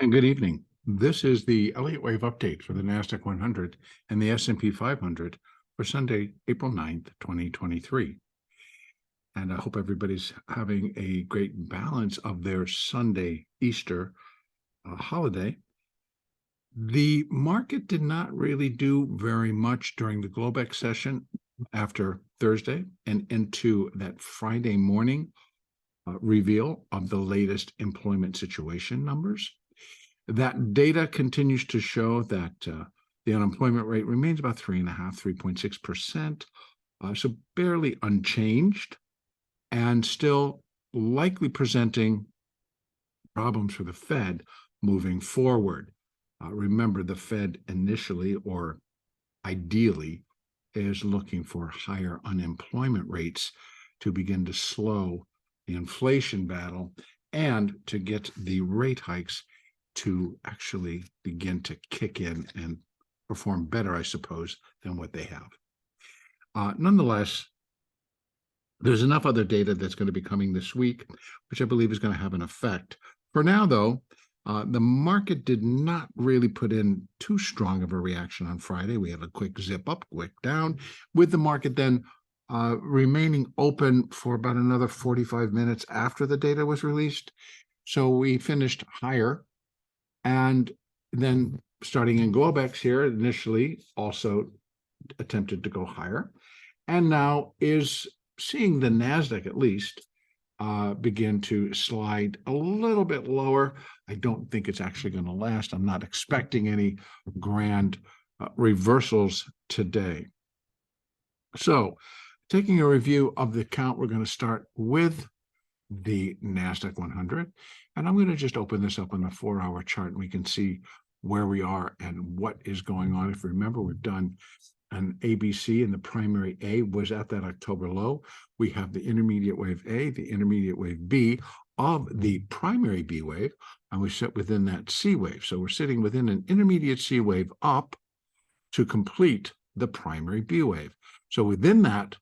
And good evening. This is the Elliott Wave update for the NASDAQ 100 and the S&P 500 for Sunday, April 9th, 2023. And I hope everybody's having a great balance of their Sunday Easter holiday. The market did not really do very much during the Globex session after Thursday and into that Friday morning reveal of the latest employment situation numbers. That data continues to show that the unemployment rate remains about 3.6%, so barely unchanged, and still likely presenting problems for the Fed moving forward. Remember, the Fed initially, or ideally, is looking for higher unemployment rates to begin to slow the inflation battle and to get the rate hikes to actually begin to kick in and perform better, I suppose, than what they have. Nonetheless, there's enough other data that's going to be coming this week, which I believe is going to have an effect. For now, though, the market did not really put in too strong of a reaction on Friday. We had a quick zip up, quick down, with the market then remaining open for about another 45 minutes after the data was released. So we finished higher. And then starting in Globex here, initially also attempted to go higher, and now is seeing the NASDAQ at least begin to slide a little bit lower. I don't think it's actually going to last. I'm not expecting any grand reversals today. So taking a review of the count, we're going to start with the NASDAQ 100. And I'm going to just open this up on a 4-hour chart, and we can see where we are and what is going on. If you remember, we've done an ABC, and the primary A was at that October low. We have the intermediate wave A, the intermediate wave B of the primary B wave, and we sit within that C wave. So we're sitting within an intermediate C wave up to complete the primary B wave. So within that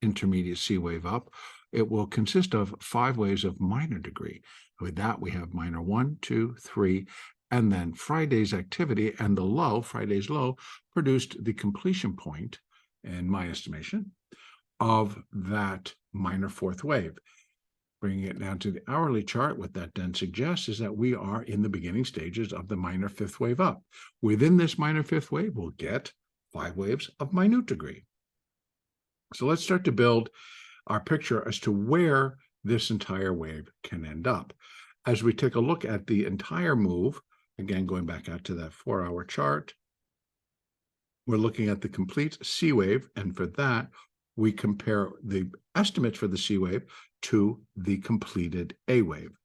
intermediate C wave up, it will consist of 5 waves of minor degree. With that, we have minor 1, 2, 3, and then Friday's activity and the low, Friday's low, produced the completion point, in my estimation, of that minor 4th wave. Bringing it down to the hourly chart, what that then suggests is that we are in the beginning stages of the minor 5th wave up. Within this minor 5th wave, we'll get 5 waves of minute degree. So let's start to build our picture as to where this entire wave can end up. As we take a look at the entire move, again, going back out to that 4-hour chart, we're looking at the complete C wave, and for that, we compare the estimates for the C wave to the completed A wave.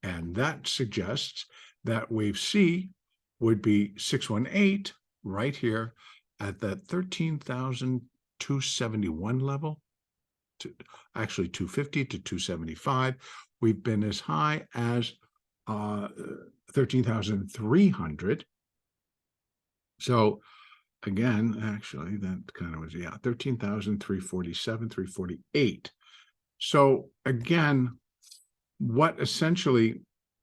And that suggests that wave C would be 618 right here at that 13,271 level. Actually 250 to 275. We've been as high as 13,300. So again, actually, that kind of was, 13,347, 348. So again, what essentially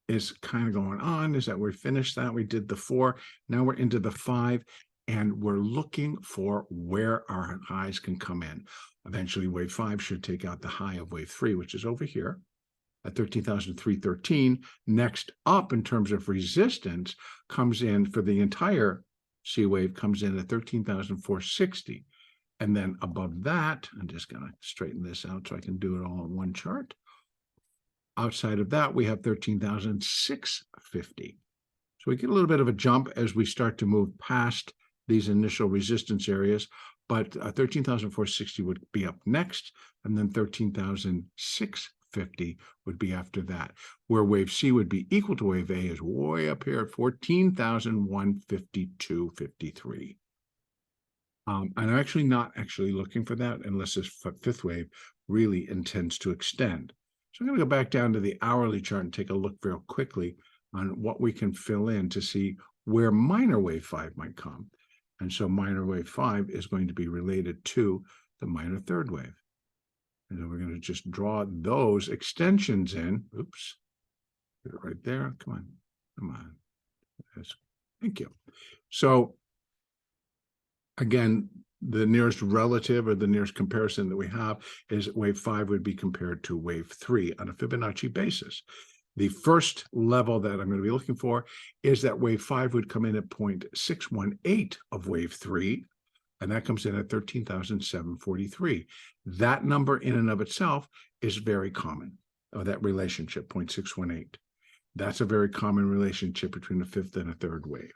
is kind of going on is that we finished that. We did the 4. Now we're into the 5. And we're looking for where our highs can come in. Eventually, wave 5 should take out the high of wave 3, which is over here at 13,313. Next up, in terms of resistance, comes in for the entire C wave, comes in at 13,460. And then above that, I'm just going to straighten this out so I can do it all on one chart. Outside of that, we have 13,650. So we get a little bit of a jump as we start to move past these initial resistance areas, but 13,460 would be up next, and then 13,650 would be after that. Where wave C would be equal to wave A is way up here at 14,152.53. And I'm actually not looking for that unless this 5th wave really intends to extend. So I'm going to go back down to the hourly chart and take a look real quickly on what we can fill in to see where minor wave 5 might come. And so minor wave 5 is going to be related to the minor 3rd wave. And then we're going to just draw those extensions in. Oops. Get it right there. Come on. Yes. Thank you. So again, the nearest relative or the nearest comparison that we have is wave 5 would be compared to wave 3 on a Fibonacci basis. The first level that I'm going to be looking for is that wave 5 would come in at 0.618 of wave 3, and that comes in at 13,743. That number in and of itself is very common, that relationship, 0.618. That's a very common relationship between a fifth and a third wave.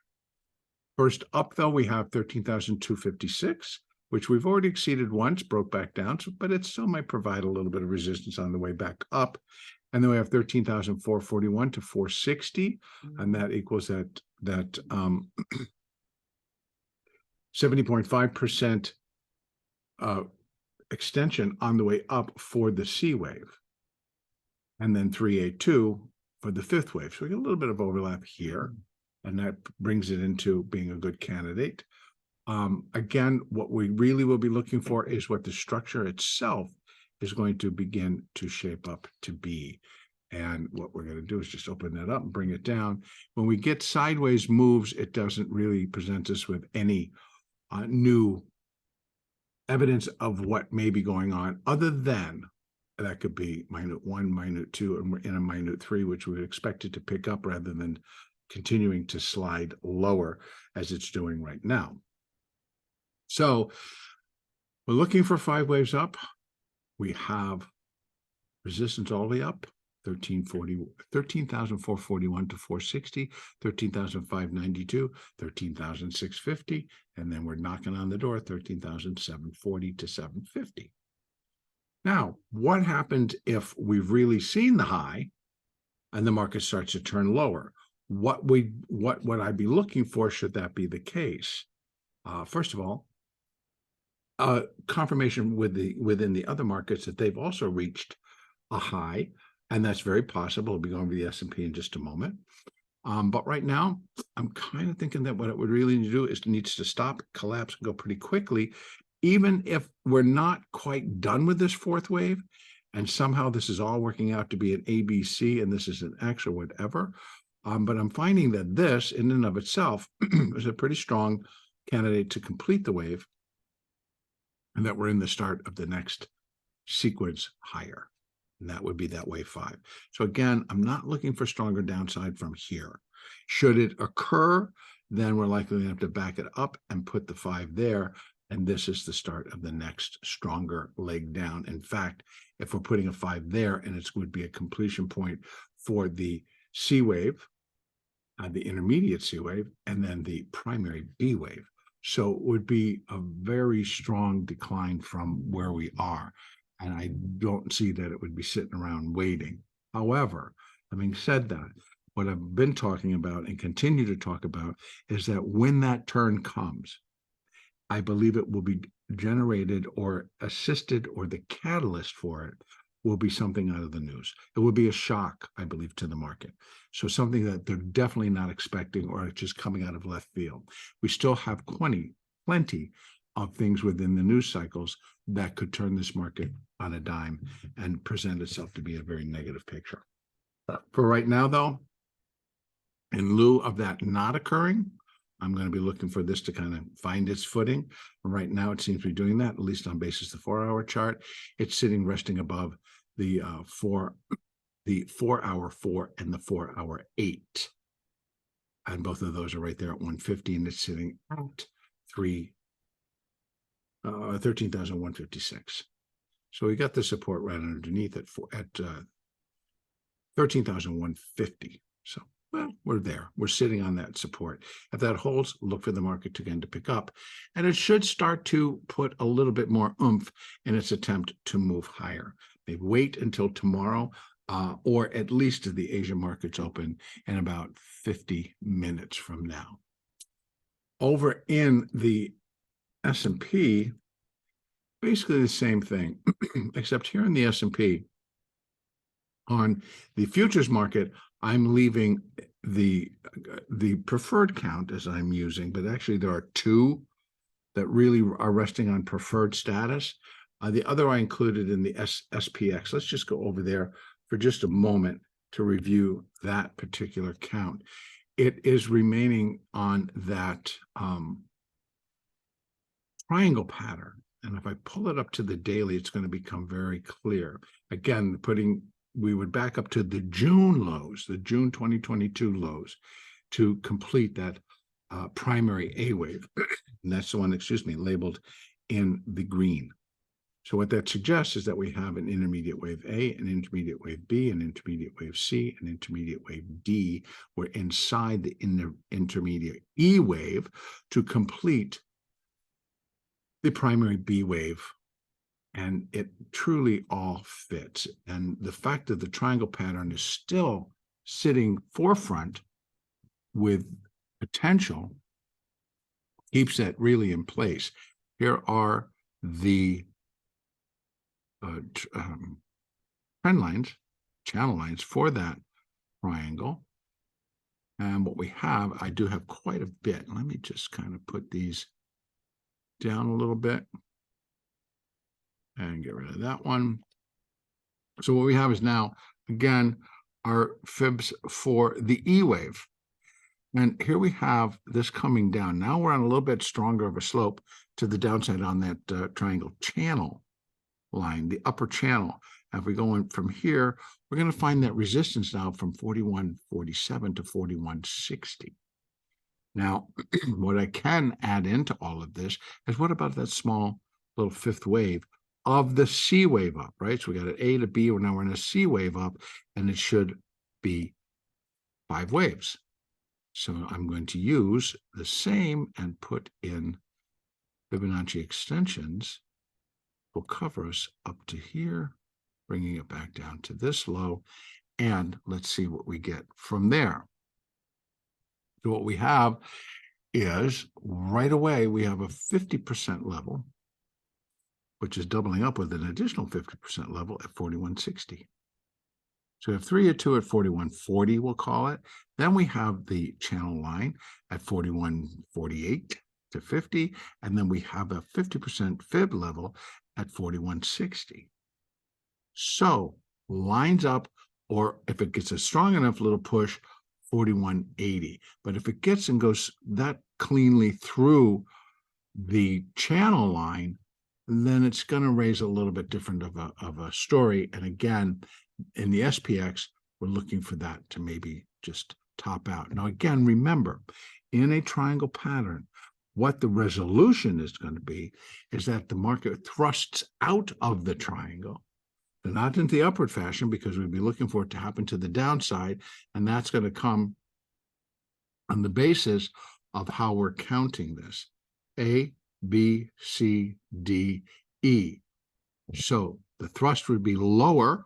First up, though, we have 13,256, which we've already exceeded once, broke back down, but it still might provide a little bit of resistance on the way back up. And then we have 13,441 to 460, and that equals that 70.5% extension on the way up for the C wave. And then 382 for the fifth wave. So we get a little bit of overlap here, and that brings it into being a good candidate. Again, what we really will be looking for is what the structure itself is going to begin to shape up to be. And what we're going to do is just open that up and bring it down. When we get sideways moves, it doesn't really present us with any new evidence of what may be going on, other than that could be minute 1, minute 2, and we're in a minute 3, which we would expect it to pick up rather than continuing to slide lower as it's doing right now. So we're looking for 5 waves up. We have resistance all the way up, 13,441 to 460, 13,592, 13,650, and then we're knocking on the door, 13,740 to 750. Now, what happens if we've really seen the high and the market starts to turn lower? What would I be looking for should that be the case? First of all, confirmation within the other markets that they've also reached a high, and that's very possible. We'll be going over the S&P in just a moment. But right now, I'm kind of thinking that what it would really need to do is needs to stop, collapse, and go pretty quickly, even if we're not quite done with this fourth wave, and somehow this is all working out to be an ABC and this is an X or whatever. But I'm finding that this, in and of itself, is a pretty strong candidate to complete the wave, and that we're in the start of the next sequence higher. And that would be that wave 5. So again, I'm not looking for stronger downside from here. Should it occur, then we're likely to have to back it up and put the 5 there. And this is the start of the next stronger leg down. In fact, if we're putting a 5 there, and it would be a completion point for the C wave, the intermediate C wave, and then the primary B wave. So it would be a very strong decline from where we are. And I don't see that it would be sitting around waiting. However, having said that, what I've been talking about and continue to talk about is that when that turn comes, I believe it will be generated or assisted, or the catalyst for it will be something out of the news. It will be a shock, I believe, to the market. So something that they're definitely not expecting, or just coming out of left field. We still have plenty of things within the news cycles that could turn this market on a dime and present itself to be a very negative picture. For right now, though, in lieu of that not occurring, I'm going to be looking for this to kind of find its footing. Right now, it seems to be doing that, at least on basis of the 4-hour chart. It's sitting resting above the 4-hour 4 and the 4-hour 8. And both of those are right there at 150, and it's sitting at 13,156. So we got the support right underneath at 13,150. So, well, we're there. We're sitting on that support. If that holds, look for the market again to pick up. And it should start to put a little bit more oomph in its attempt to move higher. Maybe wait until tomorrow, or at least to the Asian markets open in about 50 minutes from now. Over in the S&P, basically the same thing, except here in the S&P, on the futures market, I'm leaving the preferred count as I'm using, but actually there are 2 that really are resting on preferred status. The other I included in the SPX. Let's just go over there for just a moment to review that particular count. it is remaining on that triangle pattern. And if I pull it up to the daily, it's going to become very clear. Again, we would back up to the June lows, the June 2022 lows, to complete that primary A wave. And that's the one, labeled in the green. So what that suggests is that we have an intermediate wave A, an intermediate wave B, an intermediate wave C, an intermediate wave D. We're inside the intermediate E wave to complete the primary B wave. And it truly all fits. And the fact that the triangle pattern is still sitting forefront with potential keeps that really in place. Here are the trend lines, channel lines for that triangle. And what we have, I do have quite a bit. Let me just kind of put these down a little bit and get rid of that one. So what we have is now, again, our fibs for the E wave. And here we have this coming down. Now we're on a little bit stronger of a slope to the downside on that triangle channel line, the upper channel. If we go in from here, we're going to find that resistance now from 41.47 to 41.60. Now, what I can add into all of this is, what about that small little fifth wave of the C wave up, right? So we got an A to B, now we're in a C wave up, and it should be 5 waves. So I'm going to use the same and put in Fibonacci extensions. Will cover us up to here, bringing it back down to this low, and let's see what we get from there. So what we have is, right away, we have a 50% level, which is doubling up with an additional 50% level at 41.60. So we have 3 or 2 at 41.40, we'll call it. Then we have the channel line at 41.48 to 50, and then we have a 50% fib level at 41.60. So lines up, or if it gets a strong enough little push, 41.80. But if it gets and goes that cleanly through the channel line, then it's going to raise a little bit different of a story. And again, in the SPX, we're looking for that to maybe just top out. Now, again, remember, in a triangle pattern, what the resolution is going to be is that the market thrusts out of the triangle, but not into the upward fashion, because we'd be looking for it to happen to the downside, and that's going to come on the basis of how we're counting this. A, B, C, D, E. So the thrust would be lower,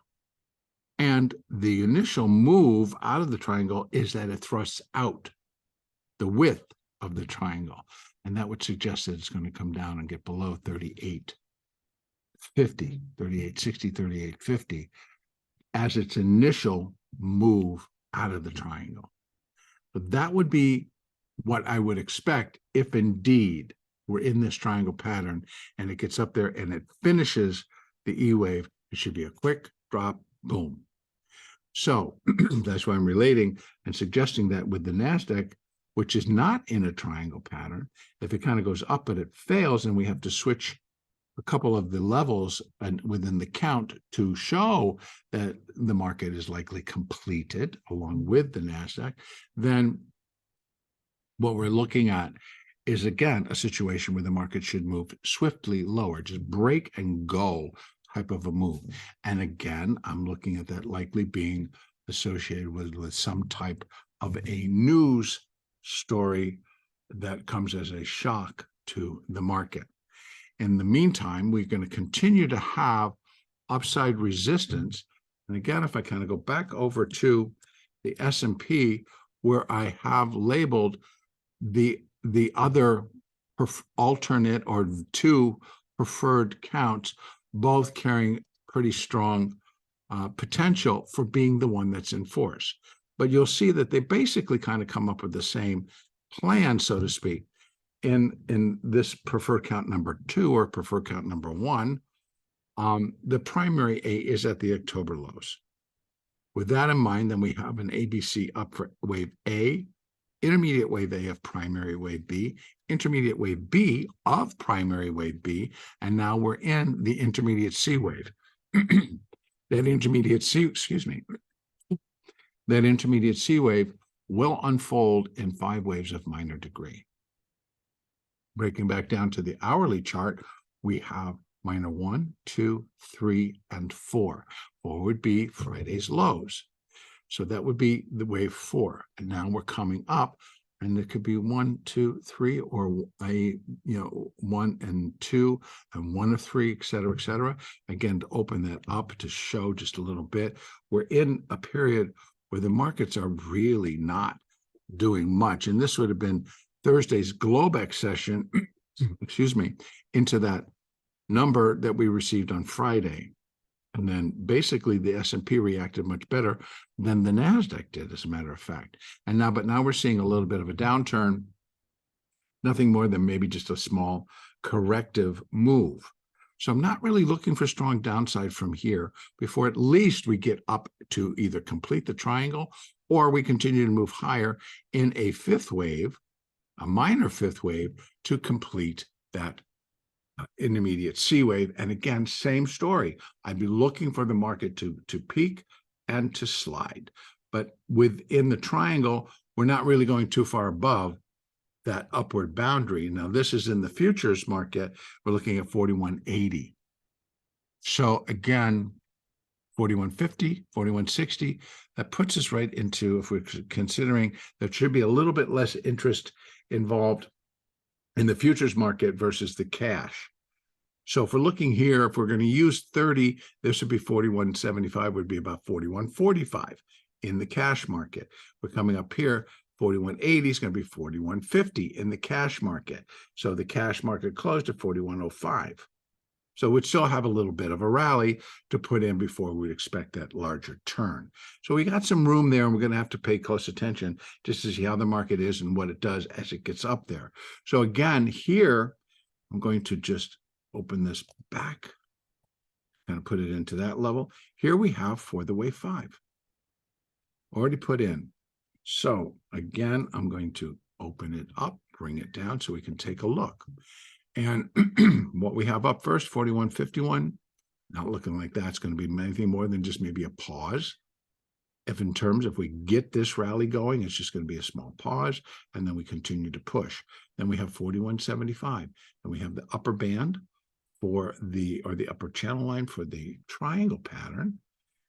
and the initial move out of the triangle is that it thrusts out the width of the triangle. And that would suggest that it's going to come down and get below 38.50, 38.60, 38.50 as its initial move out of the triangle. But that would be what I would expect if indeed we're in this triangle pattern and it gets up there and it finishes the E wave. It should be a quick drop, boom. So that's why I'm relating and suggesting that with the NASDAQ, which is not in a triangle pattern, if it kind of goes up but it fails, and we have to switch a couple of the levels and within the count to show that the market is likely completed along with the NASDAQ, then what we're looking at is, again, a situation where the market should move swiftly lower, just break and go type of a move. And again, I'm looking at that likely being associated with some type of a news story that comes as a shock to the market. In the meantime, we're going to continue to have upside resistance. And again, if I kind of go back over to the S&P, where I have labeled the other alternate or 2 preferred counts, both carrying pretty strong potential for being the one that's in force. But you'll see that they basically kind of come up with the same plan, so to speak. In this preferred count number 2 or preferred count number 1, the primary A is at the October lows. With that in mind, then we have an ABC up for wave A, intermediate wave A of primary wave B, intermediate wave B of primary wave B, and now we're in the intermediate C wave. That intermediate C, excuse me, that intermediate C wave will unfold in 5 waves of minor degree. Breaking back down to the hourly chart, we have minor 1, 2, 3, and 4. 4 would be Friday's lows. So that would be the wave 4. And now we're coming up, and it could be 1, 2, 3, or 1 and 2, and 1 of 3, et cetera, et cetera. Again, to open that up to show just a little bit, we're in a period where the markets are really not doing much. And this would have been Thursday's Globex session, excuse me, into that number that we received on Friday. And then basically the S&P reacted much better than the NASDAQ did, as a matter of fact. But now we're seeing a little bit of a downturn, nothing more than maybe just a small corrective move. So I'm not really looking for strong downside from here before at least we get up to either complete the triangle or we continue to move higher in a 5th wave, a minor 5th wave, to complete that intermediate C wave. And again, same story. I'd be looking for the market to peak and to slide. But within the triangle, we're not really going too far above that upward boundary. Now, this is in the futures market. We're looking at 4180. So again, 4150, 4160, that puts us right into, if we're considering there should be a little bit less interest involved in the futures market versus the cash. So if we're looking here, if we're going to use 30, this would be 4175, would be about 4145 in the cash market. We're coming up here, 4180 is going to be 4150 in the cash market. So the cash market closed at 4105. So we'd still have a little bit of a rally to put in before we'd expect that larger turn. So we got some room there, and we're going to have to pay close attention just to see how the market is and what it does as it gets up there. So again, here, I'm going to just open this back, kind of put it into that level. Here we have for the wave 5, already put in. So again, I'm going to open it up, bring it down so we can take a look. And what we have up first, 4151, not looking like that's going to be anything more than just maybe a pause. If we get this rally going, it's just going to be a small pause, and then we continue to push. Then we have 4175, and we have the upper band for the upper channel line for the triangle pattern,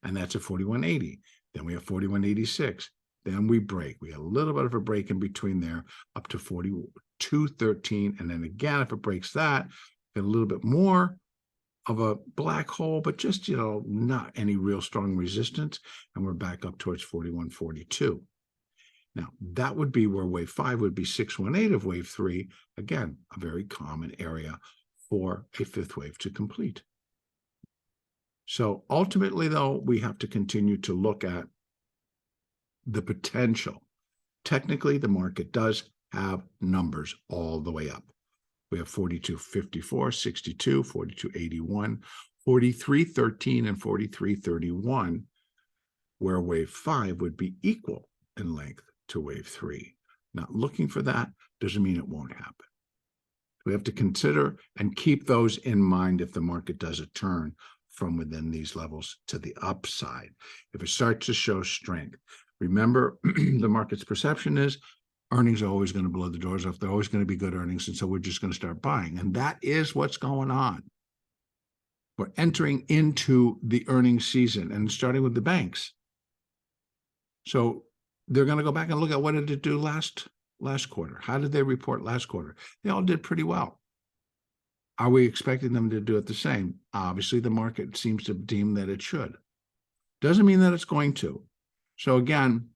and that's at 4180. Then we have 4186. Then we break. We have a little bit of a break in between there, up to 4213, and then again, if it breaks that, get a little bit more of a black hole, but just, not any real strong resistance, and we're back up towards 4142. Now, that would be where wave 5 would be 618 of wave 3. Again, a very common area for a 5th wave to complete. So ultimately, though, we have to continue to look at the potential. Technically, the market does have numbers all the way up. We have 4254, 62, 4281, 4313, and 4331, where wave 5 would be equal in length to wave 3. Not looking for that doesn't mean it won't happen. We have to consider and keep those in mind if the market does a turn from within these levels to the upside. If it starts to show strength, remember the market's perception is earnings are always going to blow the doors off. They're always going to be good earnings, and so we're just going to start buying. And that is what's going on. We're entering into the earnings season, and starting with the banks. So they're going to go back and look at what did it do last quarter. How did they report last quarter? They all did pretty well. Are we expecting them to do it the same? Obviously, the market seems to deem that it should. Doesn't mean that it's going to. So again,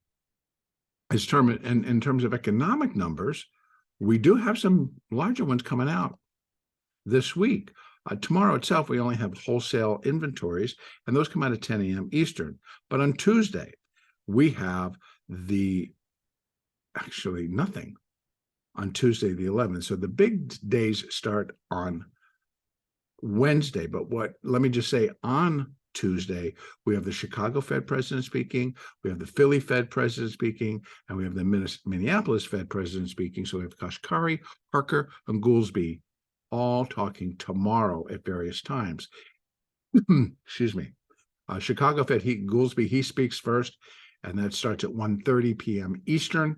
in terms of economic numbers, we do have some larger ones coming out this week. Tomorrow itself, we only have wholesale inventories, and those come out at 10 a.m. Eastern. But on Tuesday, we have nothing on Tuesday the 11th. So the big days start on Wednesday. But let me just say, on Tuesday, we have the Chicago Fed president speaking, we have the Philly Fed president speaking, and we have the Minneapolis Fed president speaking. So we have Kashkari, Harker, and Goolsbee all talking tomorrow at various times. Excuse me. Chicago Fed, Goolsbee, he speaks first, and that starts at 1:30 p.m. Eastern.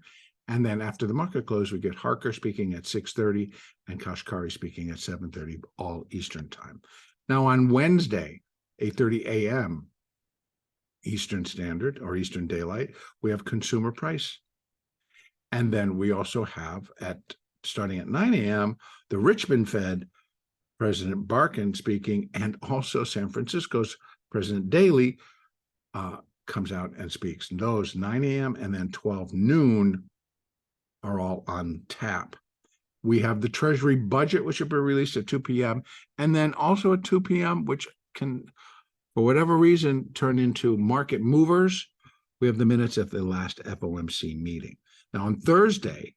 And then after the market close, we get Harker speaking at 6:30 and Kashkari speaking at 7:30, all Eastern time. Now on Wednesday, 8:30 a.m. Eastern Standard or Eastern Daylight, we have consumer price. And then we also have starting at 9 a.m., the Richmond Fed, President Barkin speaking, and also San Francisco's President Daley comes out and speaks. And those 9 a.m. and then 12 noon are all on tap. We have the Treasury budget, which will be released at 2 p.m. And then also at 2 p.m., which can, for whatever reason, turn into market movers. We have the minutes of the last FOMC meeting. Now on Thursday,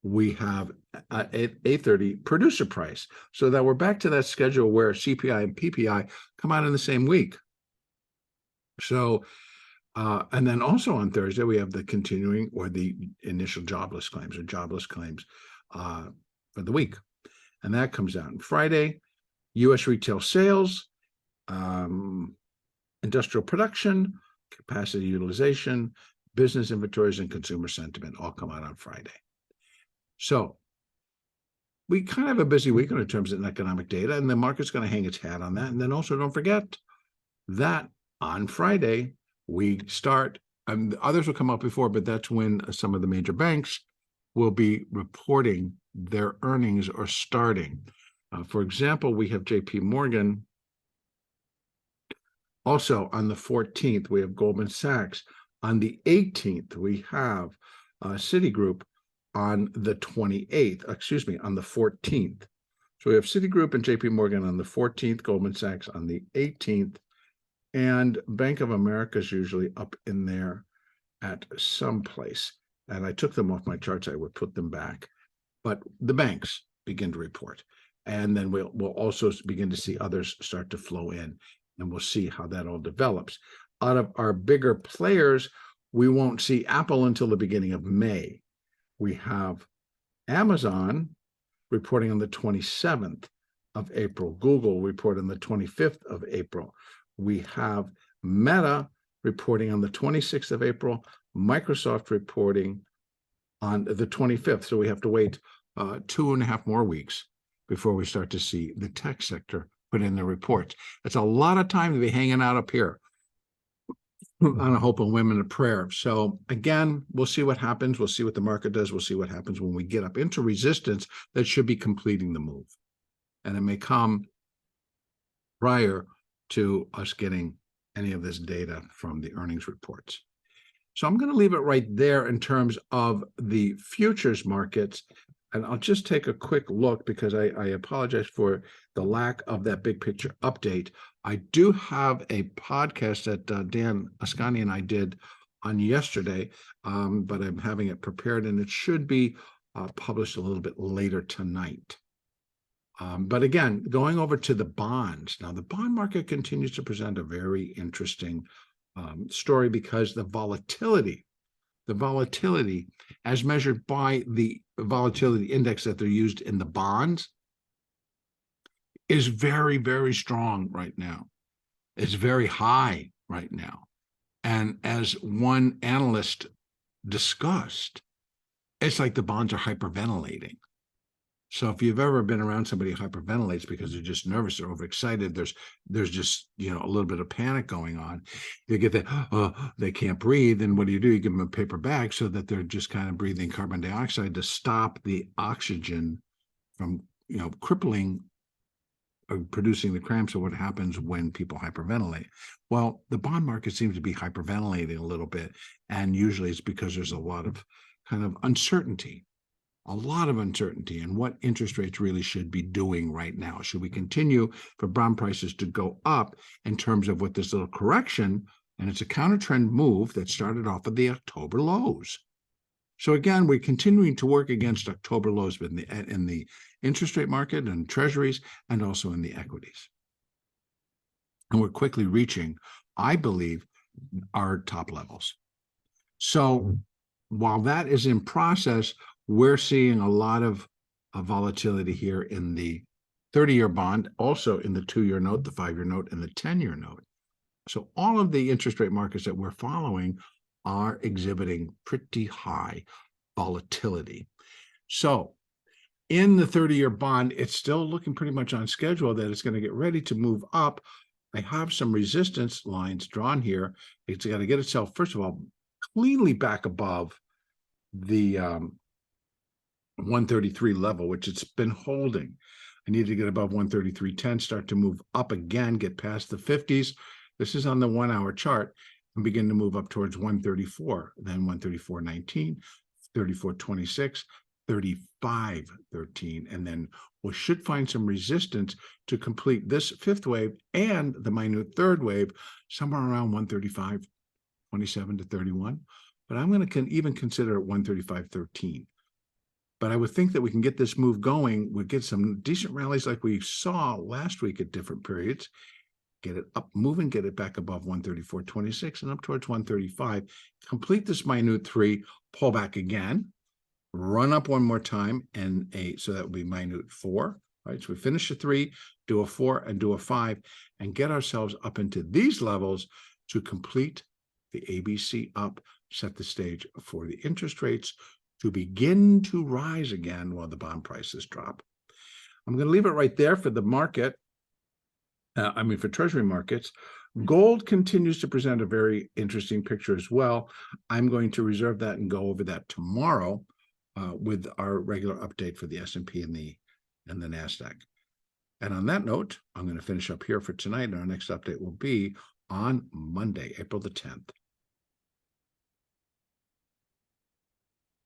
we have at 8:30 producer price. So that we're back to that schedule where CPI and PPI come out in the same week. So, and then also on Thursday, we have the continuing or the initial jobless claims for the week. And that comes out on Friday. U.S. retail sales, industrial production, capacity utilization, business inventories, and consumer sentiment all come out on Friday. So we kind of have a busy week in terms of economic data, and the market's going to hang its hat on that. And then also don't forget that on Friday, we start, and others will come out before, but that's when some of the major banks will be reporting their earnings or starting. For example, we have JP Morgan. Also on the 14th, we have Goldman Sachs. On the 18th, we have Citigroup. On the 28th, on the 14th. So we have Citigroup and JP Morgan on the 14th, Goldman Sachs on the 18th, and Bank of America is usually up in there at some place. And I took them off my charts. I would put them back. But the banks begin to report. And then we'll also begin to see others start to flow in. And we'll see how that all develops. Out of our bigger players, we won't see Apple until the beginning of May. We have Amazon reporting on the 27th of April. Google report on the 25th of April. We have Meta reporting on the 26th of April. Microsoft reporting on the 25th. So we have to wait 2.5 more weeks before we start to see the tech sector put in the reports. It's a lot of time to be hanging out up here on a hope and women and prayer. So again, we'll see what happens. We'll see what the market does. We'll see what happens when we get up into resistance that should be completing the move. And it may come prior to us getting any of this data from the earnings reports. So I'm going to leave it right there in terms of the futures markets. And I'll just take a quick look because I apologize for the lack of that big picture update. I do have a podcast that Dan Ascani and I did on yesterday, but I'm having it prepared and it should be published a little bit later tonight. But again, going over to the bonds. Now, the bond market continues to present a very interesting story because the volatility as measured by the volatility index that they're used in the bonds is very, very strong right now. It's very high right now. And as one analyst discussed, it's like the bonds are hyperventilating. So if you've ever been around somebody who hyperventilates because they're just nervous or overexcited, there's just, a little bit of panic going on. You get that, they can't breathe. And what do? You give them a paper bag so that they're just kind of breathing carbon dioxide to stop the oxygen from, crippling or producing the cramps. So what happens when people hyperventilate? Well, the bond market seems to be hyperventilating a little bit. And usually it's because there's a lot of kind of uncertainty. A lot of uncertainty in what interest rates really should be doing right now. Should we continue for bond prices to go up in terms of what this little correction, and it's a counter trend move that started off at the October lows. So again, we're continuing to work against October lows in the interest rate market and treasuries and also in the equities. and we're quickly reaching, I believe, our top levels. So while that is in process, we're seeing a lot of volatility here in the 30-year bond, also in the 2-year note, the 5-year note, and the 10-year note. So all of the interest rate markets that we're following are exhibiting pretty high volatility. So in the 30-year bond, it's still looking pretty much on schedule that it's going to get ready to move up. I have some resistance lines drawn here. It's got to get itself, first of all, cleanly back above the 133 level, which it's been holding. I need to get above 133.10, start to move up again, get past the 50s. This is on the 1-hour chart, and begin to move up towards 134, then 134.19, 34.26, 35.13, and then we should find some resistance to complete this fifth wave and the minute third wave somewhere around 135.27 to 31. But I'm going to even consider it 135.13. But I would think that we can get this move going. We'll get some decent rallies like we saw last week at different periods. Get it up moving, get it back above 134.26 and up towards 135. Complete this minute 3, pull back again, run up one more time, and so that would be minute 4. Right, so we finish a 3, do a 4, and do a 5, and get ourselves up into these levels to complete the ABC up, set the stage for the interest rates to begin to rise again while the bond prices drop. I'm going to leave it right there for the market. For Treasury markets. Gold continues to present a very interesting picture as well. I'm going to reserve that and go over that tomorrow with our regular update for the S&P and the NASDAQ. And on that note, I'm going to finish up here for tonight, and our next update will be on Monday, April the 10th.